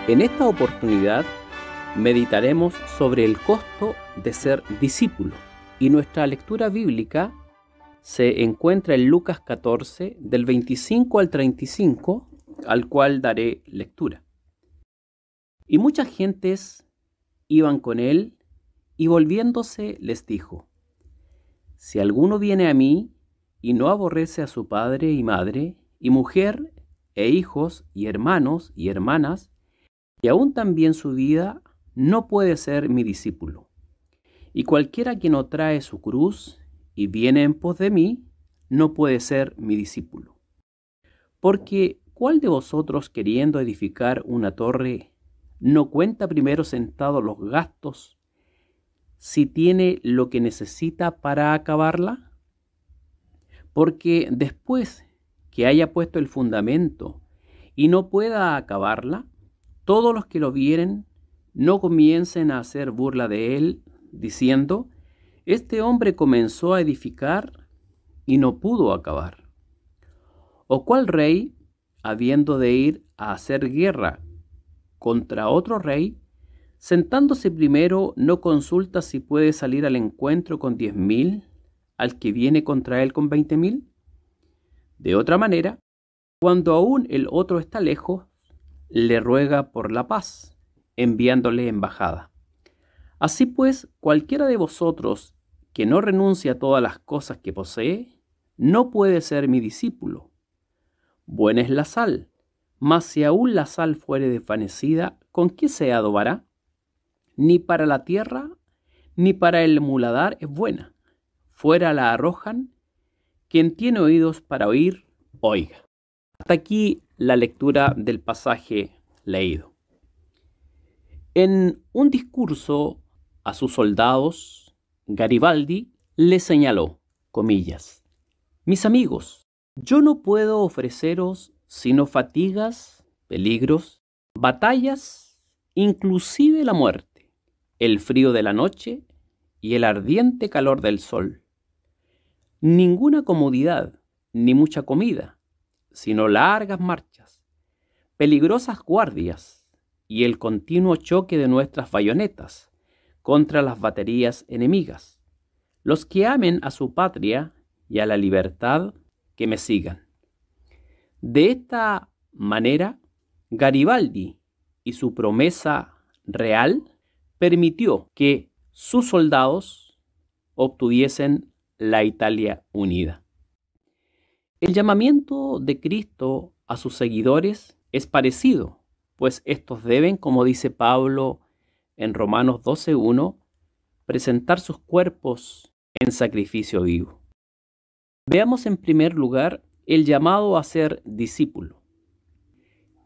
En esta oportunidad meditaremos sobre el costo de ser discípulo y nuestra lectura bíblica se encuentra en Lucas 14 del 25 al 35, al cual daré lectura. Y muchas gentes iban con él y volviéndose les dijo: si alguno viene a mí y no aborrece a su padre y madre y mujer e hijos y hermanos y hermanas, y aún también su vida, no puede ser mi discípulo. Y cualquiera que no trae su cruz y viene en pos de mí, no puede ser mi discípulo. Porque ¿cuál de vosotros, queriendo edificar una torre, no cuenta primero sentado los gastos, si tiene lo que necesita para acabarla? Porque después que haya puesto el fundamento y no pueda acabarla, todos los que lo vieren no comiencen a hacer burla de él, diciendo: este hombre comenzó a edificar y no pudo acabar. ¿O cuál rey, habiendo de ir a hacer guerra contra otro rey, sentándose primero, no consulta si puede salir al encuentro con 10.000 al que viene contra él con 20.000? De otra manera, cuando aún el otro está lejos, le ruega por la paz, enviándole embajada. Así pues, cualquiera de vosotros que no renuncie a todas las cosas que posee, no puede ser mi discípulo. Buena es la sal, mas si aún la sal fuere desvanecida, ¿con qué se adobará? Ni para la tierra, ni para el muladar es buena. Fuera la arrojan. Quien tiene oídos para oír, oiga. Hasta aquí la lectura del pasaje leído. En un discurso a sus soldados, Garibaldi les señaló, comillas: mis amigos, yo no puedo ofreceros sino fatigas, peligros, batallas, inclusive la muerte, el frío de la noche y el ardiente calor del sol. Ninguna comodidad, ni mucha comida, sino largas marchas, peligrosas guardias y el continuo choque de nuestras bayonetas contra las baterías enemigas. Los que amen a su patria y a la libertad, que me sigan. De esta manera, Garibaldi y su promesa real permitió que sus soldados obtuviesen la Italia unida. El llamamiento de Cristo a sus seguidores es parecido, pues estos deben, como dice Pablo en Romanos 12:1, presentar sus cuerpos en sacrificio vivo. Veamos en primer lugar el llamado a ser discípulo.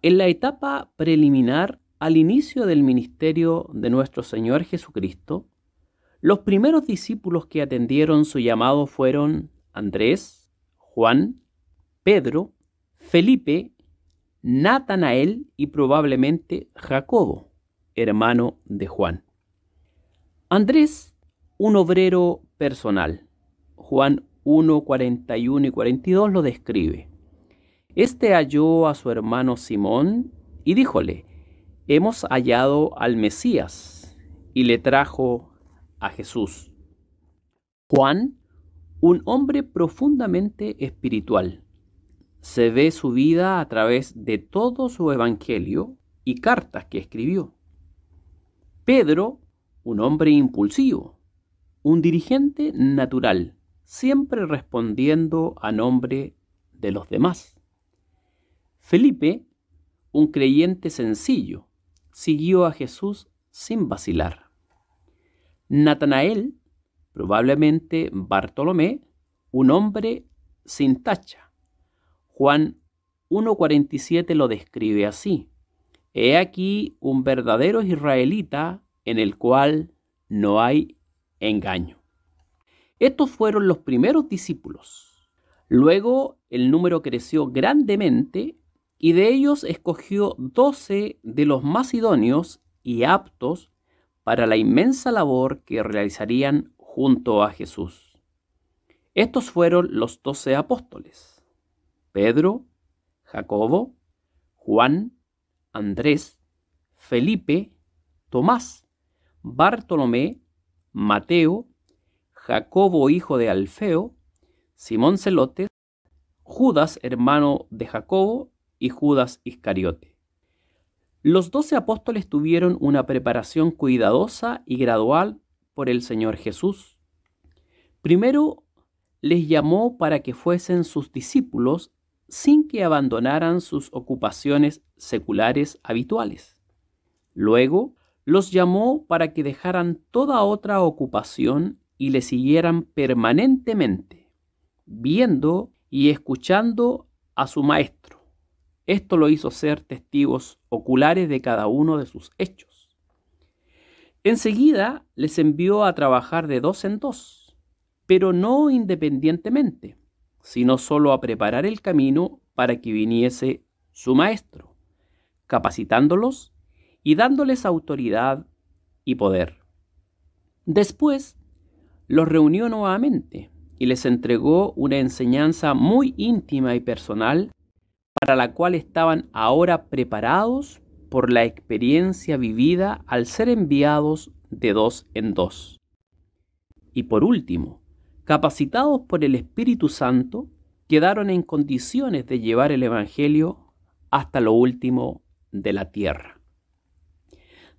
En la etapa preliminar al inicio del ministerio de nuestro Señor Jesucristo, los primeros discípulos que atendieron su llamado fueron Andrés, Juan, Pedro, Felipe, Natanael y probablemente Jacobo, hermano de Juan. Andrés, un obrero personal. Juan 1, 41 y 42 lo describe. Este halló a su hermano Simón y díjole: hemos hallado al Mesías, y le trajo a Jesús. Juan, un hombre profundamente espiritual. Se ve su vida a través de todo su evangelio y cartas que escribió. Pedro, un hombre impulsivo, un dirigente natural, siempre respondiendo a nombre de los demás. Felipe, un creyente sencillo, siguió a Jesús sin vacilar. Natanael, probablemente Bartolomé, un hombre sin tacha. Juan 1:47 lo describe así: he aquí un verdadero israelita en el cual no hay engaño. Estos fueron los primeros discípulos. Luego el número creció grandemente y de ellos escogió 12 de los más idóneos y aptos para la inmensa labor que realizarían junto a Jesús. Estos fueron los 12 apóstoles: Pedro, Jacobo, Juan, Andrés, Felipe, Tomás, Bartolomé, Mateo, Jacobo hijo de Alfeo, Simón Celotes, Judas hermano de Jacobo y Judas Iscariote. Los 12 apóstoles tuvieron una preparación cuidadosa y gradual por el Señor Jesús. Primero les llamó para que fuesen sus discípulos sin que abandonaran sus ocupaciones seculares habituales. Luego los llamó para que dejaran toda otra ocupación y le siguieran permanentemente, viendo y escuchando a su Maestro. Esto lo hizo ser testigos oculares de cada uno de sus hechos. Enseguida les envió a trabajar de 2 en 2, pero no independientemente, sino solo a preparar el camino para que viniese su Maestro, capacitándolos y dándoles autoridad y poder. Después los reunió nuevamente y les entregó una enseñanza muy íntima y personal para la cual estaban ahora preparados por la experiencia vivida al ser enviados de 2 en 2. Y por último, capacitados por el Espíritu Santo, quedaron en condiciones de llevar el Evangelio hasta lo último de la tierra.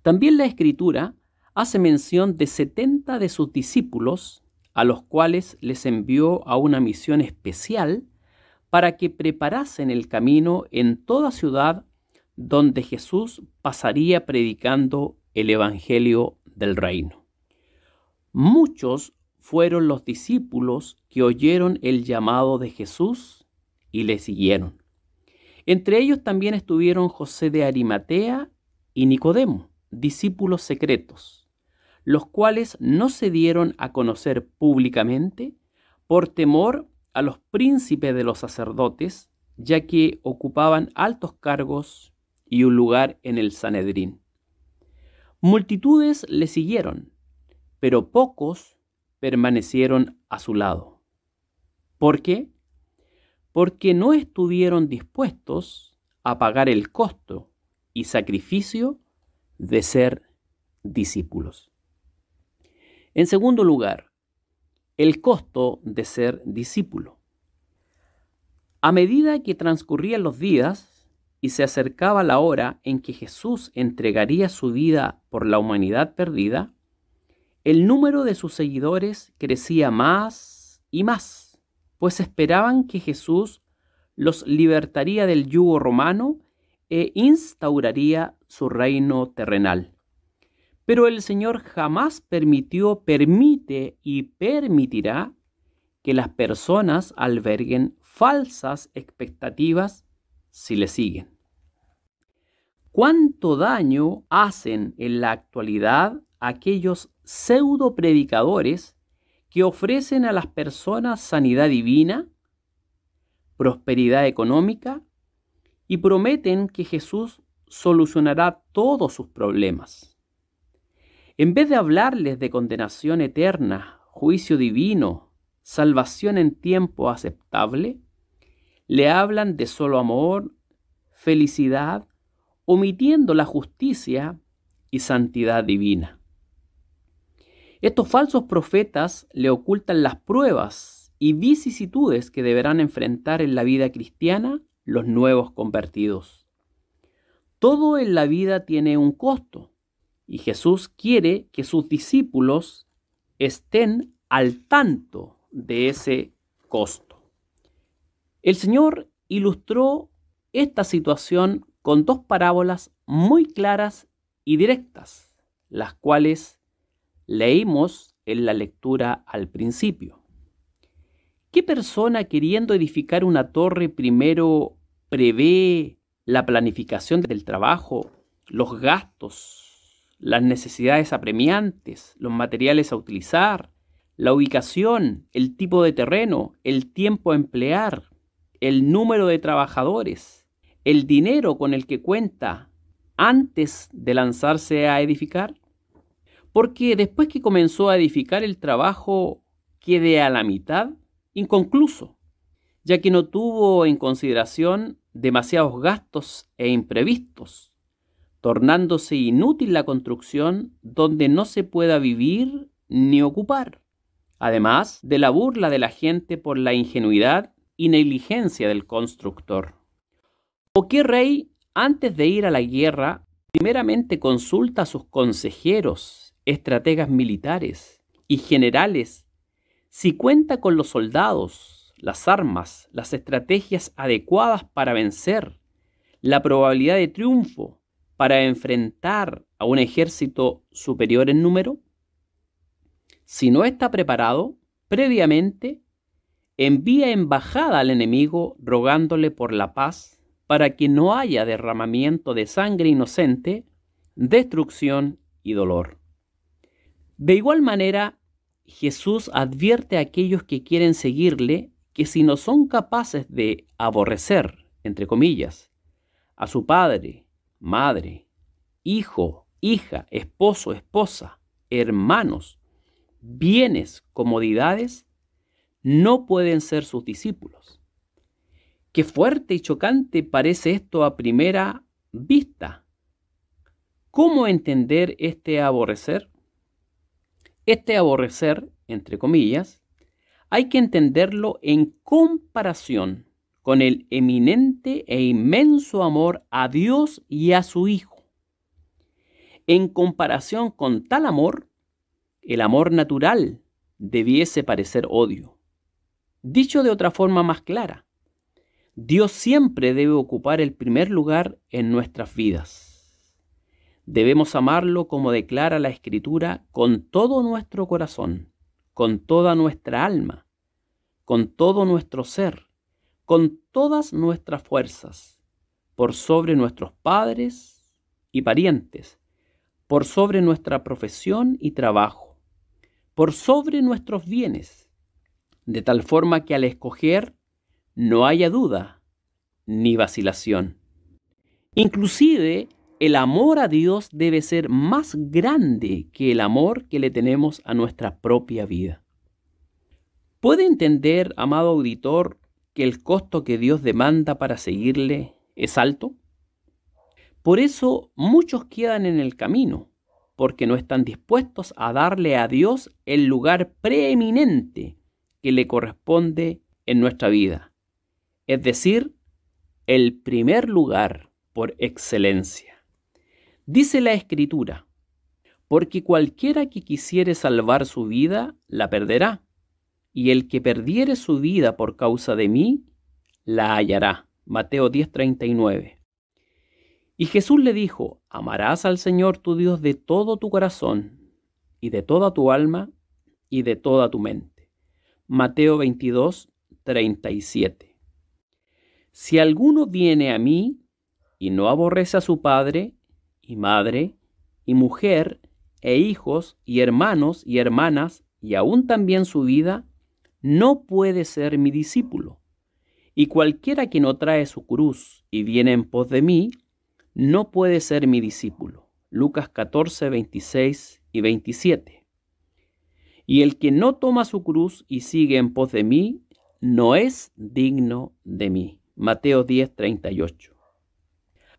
También la Escritura hace mención de 70 de sus discípulos, a los cuales les envió a una misión especial para que preparasen el camino en toda ciudad donde Jesús pasaría predicando el Evangelio del reino. Muchos fueron los discípulos que oyeron el llamado de Jesús y le siguieron. Entre ellos también estuvieron José de Arimatea y Nicodemo, discípulos secretos, los cuales no se dieron a conocer públicamente por temor a los príncipes de los sacerdotes, ya que ocupaban altos cargos y un lugar en el Sanedrín. Multitudes le siguieron, pero pocos permanecieron a su lado. ¿Por qué? Porque no estuvieron dispuestos a pagar el costo y sacrificio de ser discípulos. En segundo lugar, el costo de ser discípulo. A medida que transcurrían los días y se acercaba la hora en que Jesús entregaría su vida por la humanidad perdida, el número de sus seguidores crecía más y más, pues esperaban que Jesús los libertaría del yugo romano e instauraría su reino terrenal. Pero el Señor jamás permite y permitirá que las personas alberguen falsas expectativas si le siguen. ¿Cuánto daño hacen en la actualidad aquellos pseudo predicadores que ofrecen a las personas sanidad divina, prosperidad económica y prometen que Jesús solucionará todos sus problemas? En vez de hablarles de condenación eterna, juicio divino, salvación en tiempo aceptable, le hablan de solo amor, felicidad, omitiendo la justicia y santidad divina. Estos falsos profetas le ocultan las pruebas y vicisitudes que deberán enfrentar en la vida cristiana los nuevos convertidos. Todo en la vida tiene un costo. Y Jesús quiere que sus discípulos estén al tanto de ese costo. El Señor ilustró esta situación con 2 parábolas muy claras y directas, las cuales leímos en la lectura al principio. ¿Qué persona queriendo edificar una torre primero prevé la planificación del trabajo, los gastos, las necesidades apremiantes, los materiales a utilizar, la ubicación, el tipo de terreno, el tiempo a emplear, el número de trabajadores, el dinero con el que cuenta antes de lanzarse a edificar? Porque después que comenzó a edificar, el trabajo quede a la mitad, inconcluso, ya que no tuvo en consideración demasiados gastos e imprevistos, tornándose inútil la construcción donde no se pueda vivir ni ocupar, además de la burla de la gente por la ingenuidad y negligencia del constructor. ¿O qué rey, antes de ir a la guerra, primeramente consulta a sus consejeros, estrategas militares y generales si cuenta con los soldados, las armas, las estrategias adecuadas para vencer, la probabilidad de triunfo para enfrentar a un ejército superior en número? Si no está preparado, previamente envía embajada al enemigo rogándole por la paz para que no haya derramamiento de sangre inocente, destrucción y dolor. De igual manera, Jesús advierte a aquellos que quieren seguirle que si no son capaces de aborrecer, entre comillas, a su padre, madre, hijo, hija, esposo, esposa, hermanos, bienes, comodidades, no pueden ser sus discípulos. Qué fuerte y chocante parece esto a primera vista. ¿Cómo entender este aborrecer? Este aborrecer, entre comillas, hay que entenderlo en comparación con el eminente e inmenso amor a Dios y a su Hijo. En comparación con tal amor, el amor natural debiese parecer odio. Dicho de otra forma más clara, Dios siempre debe ocupar el primer lugar en nuestras vidas. Debemos amarlo como declara la Escritura con todo nuestro corazón, con toda nuestra alma, con todo nuestro ser, con todas nuestras fuerzas, por sobre nuestros padres y parientes, por sobre nuestra profesión y trabajo, por sobre nuestros bienes, de tal forma que al escoger no haya duda ni vacilación. Inclusive, el amor a Dios debe ser más grande que el amor que le tenemos a nuestra propia vida. ¿Puede entender, amado auditor, que el costo que Dios demanda para seguirle es alto? Por eso muchos quedan en el camino, porque no están dispuestos a darle a Dios el lugar preeminente que le corresponde en nuestra vida, es decir, el primer lugar por excelencia. Dice la Escritura, porque cualquiera que quisiere salvar su vida, la perderá, y el que perdiere su vida por causa de mí, la hallará. Mateo 10:39. Y Jesús le dijo, amarás al Señor tu Dios de todo tu corazón, y de toda tu alma, y de toda tu mente. Mateo 22:37. Si alguno viene a mí, y no aborrece a su padre, y madre, y mujer, e hijos, y hermanos, y hermanas, y aún también su vida, no puede ser mi discípulo. Y cualquiera que no trae su cruz y viene en pos de mí, no puede ser mi discípulo. Lucas 14:26 y 27. Y el que no toma su cruz y sigue en pos de mí, no es digno de mí. Mateo 10:38.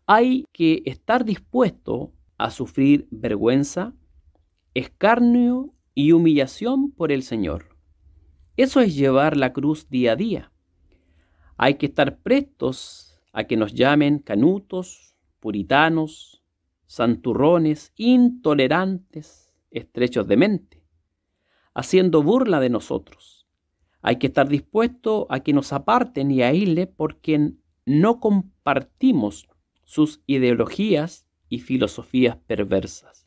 Hay que estar dispuesto a sufrir vergüenza, escarnio y humillación por el Señor. Eso es llevar la cruz día a día. Hay que estar prestos a que nos llamen canutos, puritanos, santurrones, intolerantes, estrechos de mente, haciendo burla de nosotros. Hay que estar dispuesto a que nos aparten y aíslen porque no compartimos sus ideologías y filosofías perversas.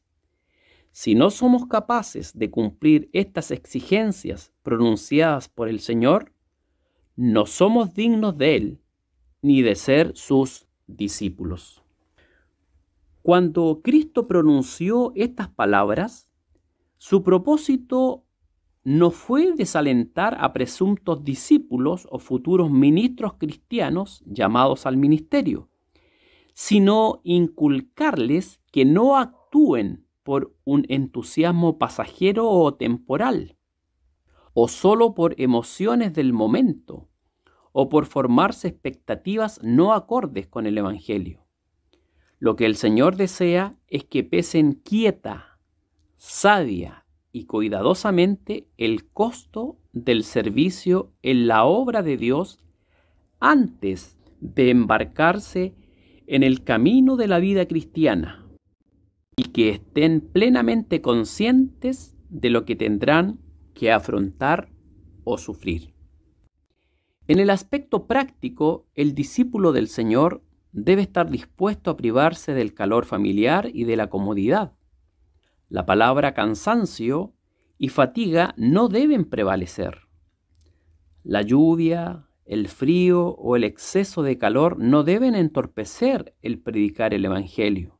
Si no somos capaces de cumplir estas exigencias pronunciadas por el Señor, no somos dignos de Él, ni de ser sus discípulos. Cuando Cristo pronunció estas palabras, su propósito no fue desalentar a presuntos discípulos o futuros ministros cristianos llamados al ministerio, sino inculcarles que no actúen por un entusiasmo pasajero o temporal, o solo por emociones del momento, o por formarse expectativas no acordes con el Evangelio. Lo que el Señor desea es que pesen quieta, sabia y cuidadosamente el costo del servicio en la obra de Dios antes de embarcarse en el camino de la vida cristiana, y que estén plenamente conscientes de lo que tendrán que afrontar o sufrir. En el aspecto práctico, el discípulo del Señor debe estar dispuesto a privarse del calor familiar y de la comodidad. La palabra cansancio y fatiga no deben prevalecer. La lluvia, el frío o el exceso de calor no deben entorpecer el predicar el Evangelio.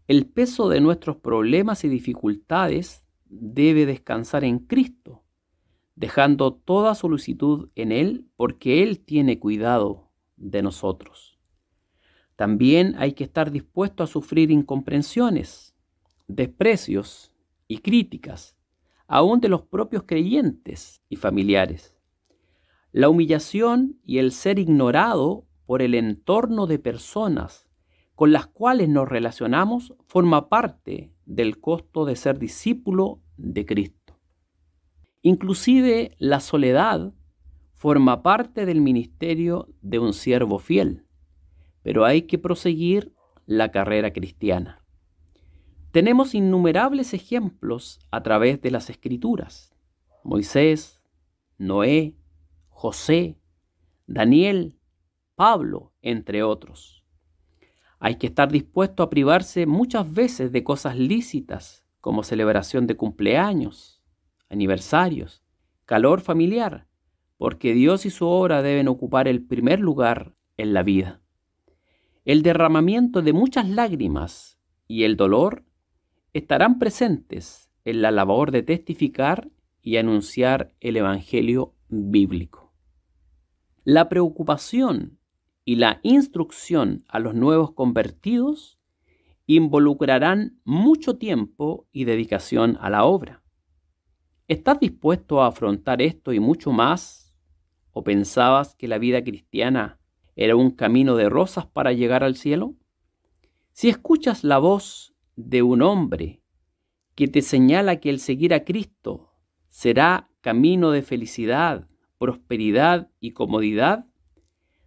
El peso de nuestros problemas y dificultades debe descansar en Cristo, dejando toda solicitud en Él, porque Él tiene cuidado de nosotros. También hay que estar dispuesto a sufrir incomprensiones, desprecios y críticas, aún de los propios creyentes y familiares. La humillación y el ser ignorado por el entorno de personas con las cuales nos relacionamos forma parte del costo de ser discípulo de Cristo. Inclusive la soledad forma parte del ministerio de un siervo fiel, pero hay que proseguir la carrera cristiana. Tenemos innumerables ejemplos a través de las Escrituras: Moisés, Noé, José, Daniel, Pablo, entre otros. Hay que estar dispuesto a privarse muchas veces de cosas lícitas, como celebración de cumpleaños, aniversarios, calor familiar, porque Dios y su obra deben ocupar el primer lugar en la vida. El derramamiento de muchas lágrimas y el dolor estarán presentes en la labor de testificar y anunciar el Evangelio bíblico. La preocupación y la instrucción a los nuevos convertidos involucrarán mucho tiempo y dedicación a la obra. ¿Estás dispuesto a afrontar esto y mucho más? ¿O pensabas que la vida cristiana era un camino de rosas para llegar al cielo? Si escuchas la voz de un hombre que te señala que el seguir a Cristo será camino de felicidad, prosperidad y comodidad,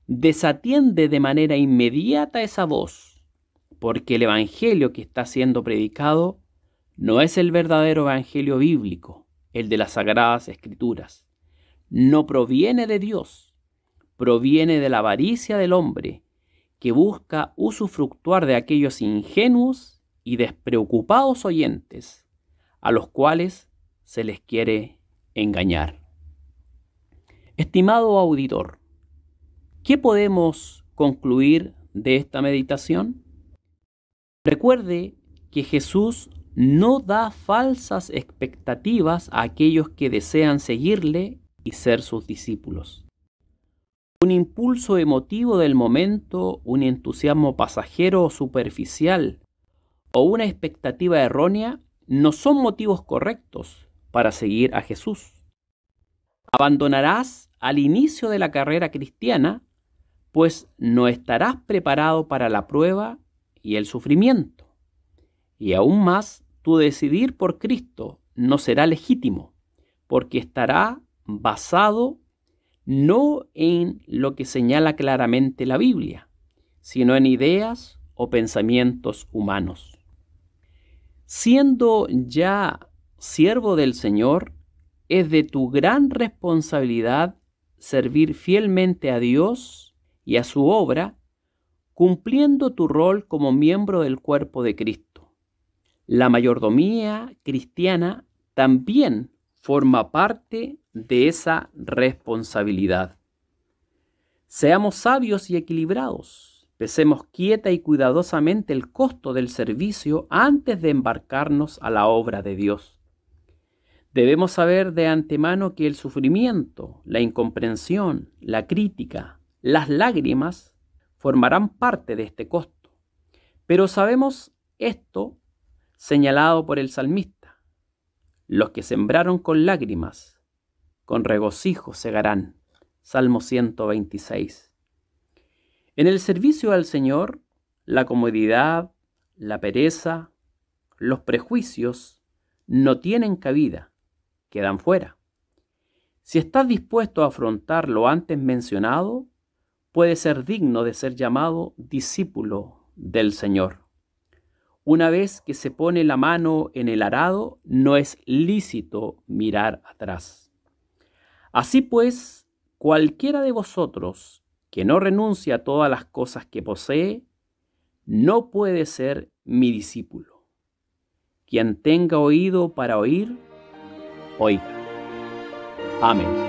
desatiende de manera inmediata esa voz, porque el evangelio que está siendo predicado no es el verdadero evangelio bíblico, el de las Sagradas Escrituras. No proviene de Dios, proviene de la avaricia del hombre, que busca usufructuar de aquellos ingenuos y despreocupados oyentes, a los cuales se les quiere engañar. Estimado auditor, ¿qué podemos concluir de esta meditación? Recuerde que Jesús no da falsas expectativas a aquellos que desean seguirle y ser sus discípulos. Un impulso emotivo del momento, un entusiasmo pasajero o superficial, o una expectativa errónea no son motivos correctos para seguir a Jesús. Abandonarás al inicio de la carrera cristiana, pues no estarás preparado para la prueba y el sufrimiento. Y aún más, tu decidir por Cristo no será legítimo, porque estará basado no en lo que señala claramente la Biblia, sino en ideas o pensamientos humanos. Siendo ya siervo del Señor, es de tu gran responsabilidad servir fielmente a Dios y a su obra, cumpliendo tu rol como miembro del cuerpo de Cristo. La mayordomía cristiana también forma parte de esa responsabilidad. Seamos sabios y equilibrados. Pesemos quieta y cuidadosamente el costo del servicio antes de embarcarnos a la obra de Dios. Debemos saber de antemano que el sufrimiento, la incomprensión, la crítica, las lágrimas formarán parte de este costo. Pero sabemos esto señalado por el salmista: los que sembraron con lágrimas, con regocijo segarán. Salmo 126. En el servicio al Señor, la comodidad, la pereza, los prejuicios no tienen cabida, quedan fuera. Si estás dispuesto a afrontar lo antes mencionado, puedes ser digno de ser llamado discípulo del Señor. Una vez que se pone la mano en el arado, no es lícito mirar atrás. Así pues, cualquiera de vosotros que no renuncia a todas las cosas que posee, no puede ser mi discípulo. Quien tenga oído para oír, oiga. Amén.